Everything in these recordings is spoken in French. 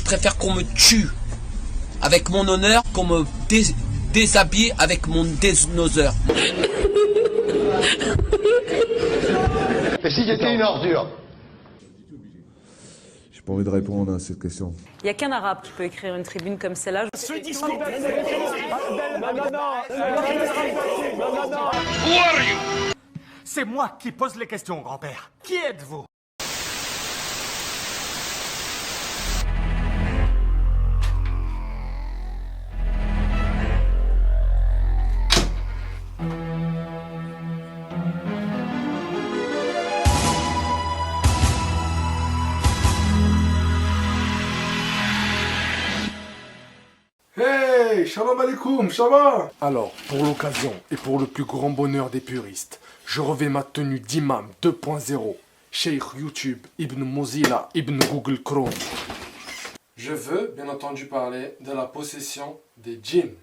préfère qu'on me tue avec mon honneur qu'on me déshabille avec mon désnoseur. Et si j'étais une ordure? J'ai pas envie de répondre à cette question. Il n'y a qu'un arabe qui peut écrire une tribune comme celle-là. C'est moi qui pose les questions, grand-père. Qui êtes-vous? Hey, shalom alaikum, ça va? Alors, pour l'occasion et pour le plus grand bonheur des puristes, je revais ma tenue d'imam 2.0, Cheikh YouTube, Ibn Mozilla, Ibn Google Chrome. Je veux, bien entendu, parler de la possession des djinns.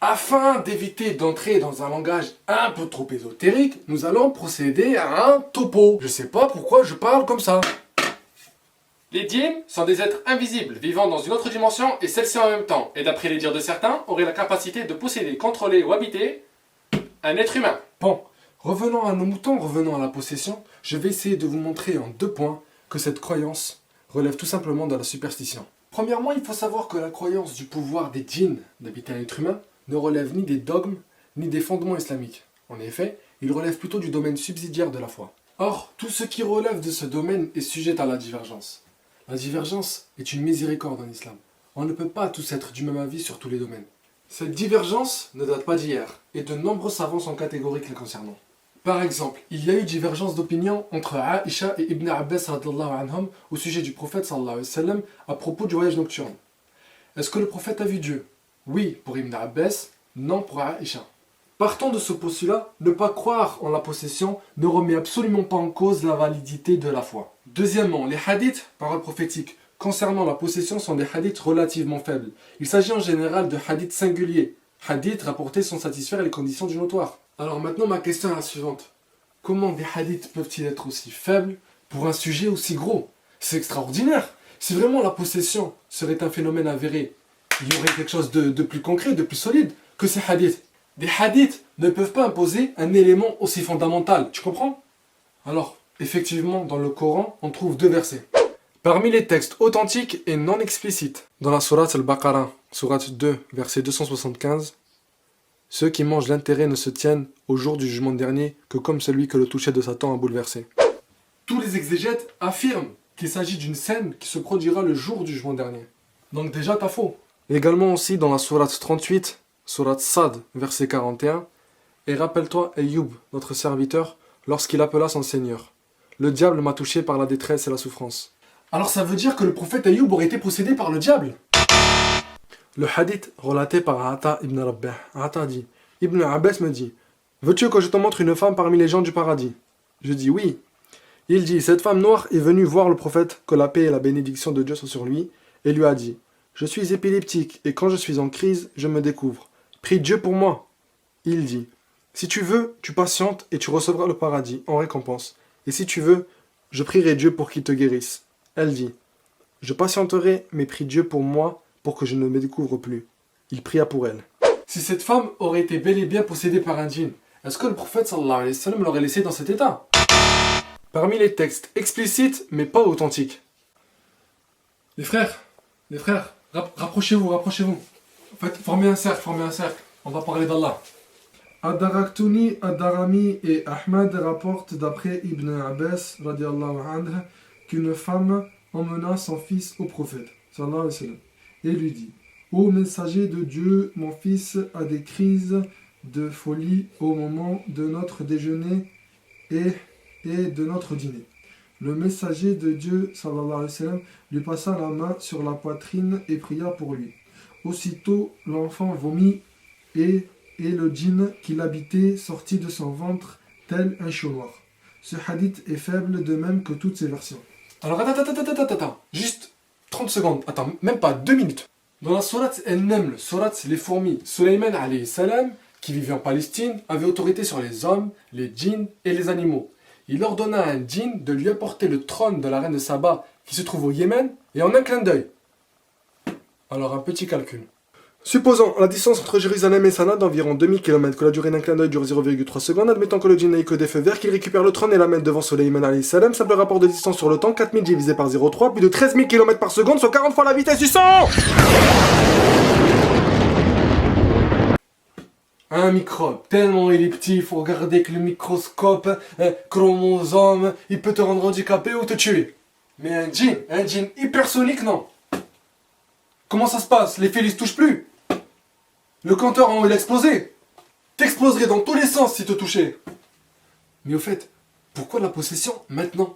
Afin d'éviter d'entrer dans un langage un peu trop ésotérique, nous allons procéder à un topo. Je sais pas pourquoi je parle comme ça. Les djinns sont des êtres invisibles vivant dans une autre dimension et celle-ci en même temps, et d'après les dires de certains, auraient la capacité de posséder, contrôler ou habiter un être humain. Bon, revenons à nos moutons, revenons à la possession, je vais essayer de vous montrer en 2 points que cette croyance relève tout simplement de la superstition. Premièrement, il faut savoir que la croyance du pouvoir des djinns d'habiter un être humain ne relève ni des dogmes, ni des fondements islamiques. En effet, il relève plutôt du domaine subsidiaire de la foi. Or, tout ce qui relève de ce domaine est sujet à la divergence. La divergence est une miséricorde en islam. On ne peut pas tous être du même avis sur tous les domaines. Cette divergence ne date pas d'hier, et de nombreux savants sont catégoriques les concernant. Par exemple, il y a eu divergence d'opinion entre Aïcha et Ibn Abbas radhiyallahu anhum au sujet du prophète sallallahu alayhi wa sallam à propos du voyage nocturne. Est-ce que le prophète a vu Dieu? Oui pour Ibn Abbas, non pour Aïcha. Partant de ce postulat, ne pas croire en la possession ne remet absolument pas en cause la validité de la foi. Deuxièmement, les hadiths, paroles prophétiques, concernant la possession sont des hadiths relativement faibles. Il s'agit en général de hadiths singuliers. Hadiths rapportés sans satisfaire les conditions du notoire. Alors maintenant, ma question est la suivante. Comment des hadiths peuvent-ils être aussi faibles pour un sujet aussi gros? C'est extraordinaire. Si vraiment la possession serait un phénomène avéré, il y aurait quelque chose de plus concret, de plus solide que ces hadiths. Des hadiths ne peuvent pas imposer un élément aussi fondamental, tu comprends? Alors, effectivement, dans le Coran, on trouve 2 versets. Parmi les textes authentiques et non explicites, dans la sourate Al-Baqarah, sourate 2, verset 275, ceux qui mangent l'intérêt ne se tiennent au jour du jugement dernier que comme celui que le toucher de Satan a bouleversé. Tous les exégètes affirment qu'il s'agit d'une scène qui se produira le jour du jugement dernier. Donc déjà, t'as faux. Également aussi dans la sourate 38, sourate Sad, verset 41, et rappelle-toi Ayoub, notre serviteur, lorsqu'il appela son Seigneur. Le diable m'a touché par la détresse et la souffrance. Alors ça veut dire que le prophète Ayoub aurait été possédé par le diable? Le hadith relaté par Ata ibn Rabbah. Ata dit, Ibn Abbas me dit, veux-tu que je te montre une femme parmi les gens du paradis? Je dis oui. Il dit, cette femme noire est venue voir le prophète, que la paix et la bénédiction de Dieu soient sur lui, et lui a dit, je suis épileptique et quand je suis en crise, je me découvre. Prie Dieu pour moi. Il dit, si tu veux, tu patientes et tu recevras le paradis en récompense. Et si tu veux, je prierai Dieu pour qu'il te guérisse. Elle dit, je patienterai, mais prie Dieu pour moi, pour que je ne me découvre plus. Il pria pour elle. Si cette femme aurait été bel et bien possédée par un djinn, est-ce que le prophète sallallahu alayhi wa sallam l'aurait laissée dans cet état? Parmi les textes explicites, mais pas authentiques. Les frères, rapprochez-vous. Faites, formez un cercle. On va parler d'Allah. Ad-Daraktuni, Ad-Darami et Ahmad rapportent d'après Ibn Abbas radiallahu anhu qu'une femme emmena son fils au prophète sallallahu alayhi wa sallam et lui dit: Ô messager de Dieu, mon fils a des crises de folie au moment de notre déjeuner et de notre dîner. Le messager de Dieu sallallahu alayhi wa sallam lui passa la main sur la poitrine et pria pour lui. Aussitôt l'enfant vomit et le djinn qui l'habitait sortit de son ventre tel un chiot noir. Ce hadith est faible de même que toutes ces versions. Alors attends, juste 30 secondes, attends, même pas 2 minutes. Dans la sourate El-Naml, sourate les fourmis, Sulayman alayhi salam, qui vivait en Palestine, avait autorité sur les hommes, les djinns et les animaux. il ordonna à un djinn de lui apporter le trône de la reine de Saba qui se trouve au Yémen et en un clin d'œil. Alors un petit calcul. Supposons la distance entre Jérusalem et Sanaa d'environ 2000 km, que la durée d'un clin d'œil dure 0,3 secondes, admettant que le djinn n'ait que des feux verts, qu'il récupère le trône et l'amène devant Soleiman alayhi salam, simple rapport de distance sur le temps, 4000 divisé par 0,3, plus de 13 000 km par seconde, soit 40 fois la vitesse du son. Un microbe, tellement il est petit, il faut regarder que le microscope, chromosome, il peut te rendre handicapé ou te tuer. Mais un djinn hypersonique, non. Comment ça se passe? Les fils, ils se touchent plus. Le compteur en haut, il a explosé. T'exploserais dans tous les sens si te touchais. Mais au fait, pourquoi la possession maintenant?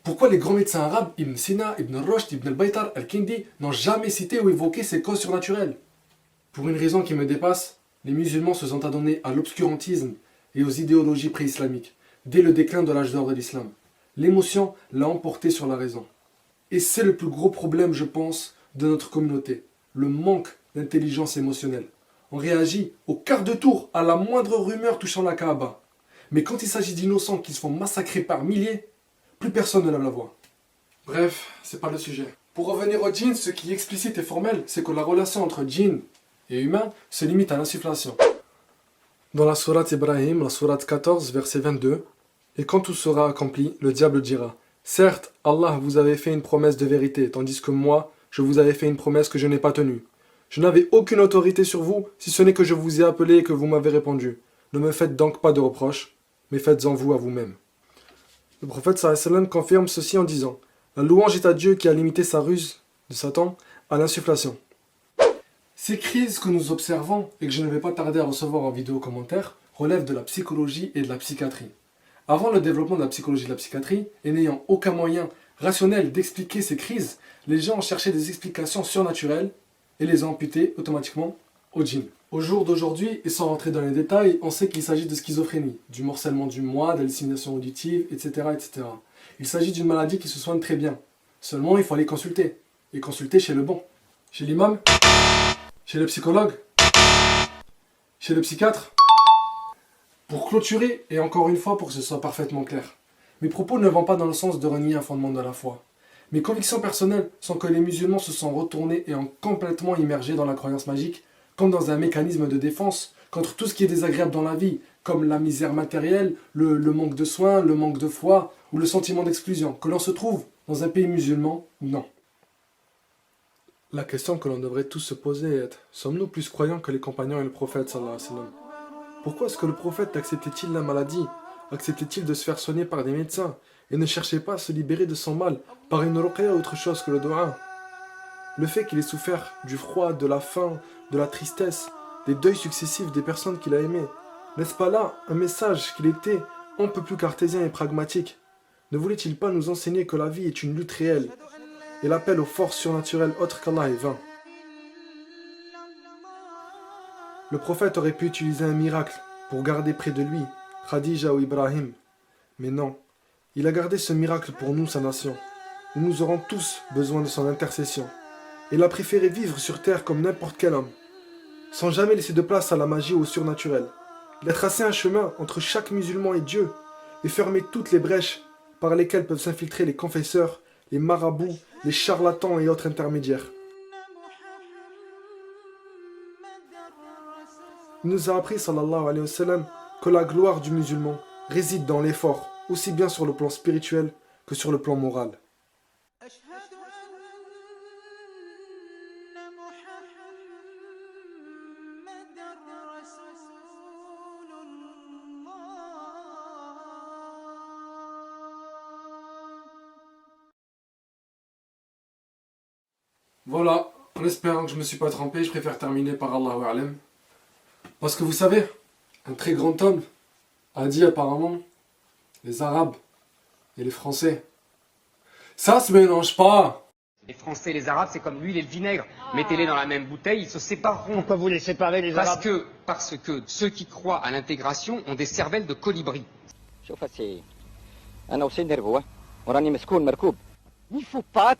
Pourquoi les grands médecins arabes, Ibn Sina, Ibn Rushd, Ibn al-Baytar, al-Kindi, n'ont jamais cité ou évoqué ces causes surnaturelles? Pour une raison qui me dépasse, les musulmans se sont adonnés à l'obscurantisme et aux idéologies pré-islamiques, dès le déclin de l'âge d'or de l'islam. L'émotion l'a emporté sur la raison. Et c'est le plus gros problème, je pense, de notre communauté, le manque d'intelligence émotionnelle. On réagit au quart de tour à la moindre rumeur touchant la Kaaba. Mais quand il s'agit d'innocents qui se font massacrer par milliers, plus personne ne lève la voix. Bref, c'est pas le sujet. Pour revenir au djinn, ce qui est explicite et formel, c'est que la relation entre djinn et humain se limite à l'insufflation. Dans la sourate Ibrahim, la sourate 14, verset 22, « Et quand tout sera accompli, le diable dira, « Certes, Allah vous avait fait une promesse de vérité, tandis que moi, je vous avais fait une promesse que je n'ai pas tenue. Je n'avais aucune autorité sur vous, si ce n'est que je vous ai appelé et que vous m'avez répondu. Ne me faites donc pas de reproches, mais faites-en vous à vous-même. » Le prophète sallallahu alayhi wa sallam confirme ceci en disant « La louange est à Dieu qui a limité sa ruse de Satan à l'insufflation. » Ces crises que nous observons, et que je ne vais pas tarder à recevoir en vidéo commentaire, relèvent de la psychologie et de la psychiatrie. Avant le développement de la psychologie et de la psychiatrie, et n'ayant aucun moyen rationnel d'expliquer ces crises, les gens ont cherché des explications surnaturelles et les ont imputées automatiquement au djinn. Au jour d'aujourd'hui, et sans rentrer dans les détails, on sait qu'il s'agit de schizophrénie, du morcellement du moi, de l'hallucination auditive, etc., etc. Il s'agit d'une maladie qui se soigne très bien. Seulement, il faut aller consulter. Et consulter chez le bon. Chez l'imam, chez le psychologue, chez le psychiatre. Pour clôturer, et encore une fois pour que ce soit parfaitement clair, mes propos ne vont pas dans le sens de renier un fondement de la foi. Mes convictions personnelles sont que les musulmans se sont retournés et ont complètement immergés dans la croyance magique, comme dans un mécanisme de défense contre tout ce qui est désagréable dans la vie, comme la misère matérielle, le manque de soins, le manque de foi ou le sentiment d'exclusion, que l'on se trouve dans un pays musulman ou non. La question que l'on devrait tous se poser est, sommes-nous plus croyants que les compagnons et le prophète sallallahu alayhi wa sallam? Pourquoi est-ce que le prophète acceptait-il la maladie? Acceptait-il de se faire soigner par des médecins? Et ne cherchait pas à se libérer de son mal par une ruqya ou autre chose que le doua? Le fait qu'il ait souffert du froid, de la faim, de la tristesse, des deuils successifs des personnes qu'il a aimées, n'est-ce pas là un message qu'il était un peu plus cartésien et pragmatique? Ne voulait-il pas nous enseigner que la vie est une lutte réelle et l'appel aux forces surnaturelles autres qu'Allah est vain? Le prophète aurait pu utiliser un miracle pour garder près de lui Khadija ou Ibrahim, mais non, il a gardé ce miracle pour nous, sa nation, où nous aurons tous besoin de son intercession. Il a préféré vivre sur terre comme n'importe quel homme, sans jamais laisser de place à la magie ou au surnaturel. Il a tracé un chemin entre chaque musulman et Dieu, et fermé toutes les brèches par lesquelles peuvent s'infiltrer les confesseurs, les marabouts, les charlatans et autres intermédiaires. Il nous a appris, sallallahu alayhi wa sallam, que la gloire du musulman réside dans l'effort, aussi bien sur le plan spirituel que sur le plan moral. Voilà, en espérant que je ne me suis pas trompé, je préfère terminer par Allahu A'lam. Parce que vous savez, un très grand homme a dit apparemment, les Arabes et les Français, ça se mélange pas. Les Français et les Arabes, c'est comme l'huile et le vinaigre. Mettez-les dans la même bouteille, ils se sépareront. Pourquoi vous les séparez, les Arabes? Parce que ceux qui croient à l'intégration ont des cervelles de colibri. شوف هسي أنا وسيد نربوة وراني مسكون مركوب. Il faut pas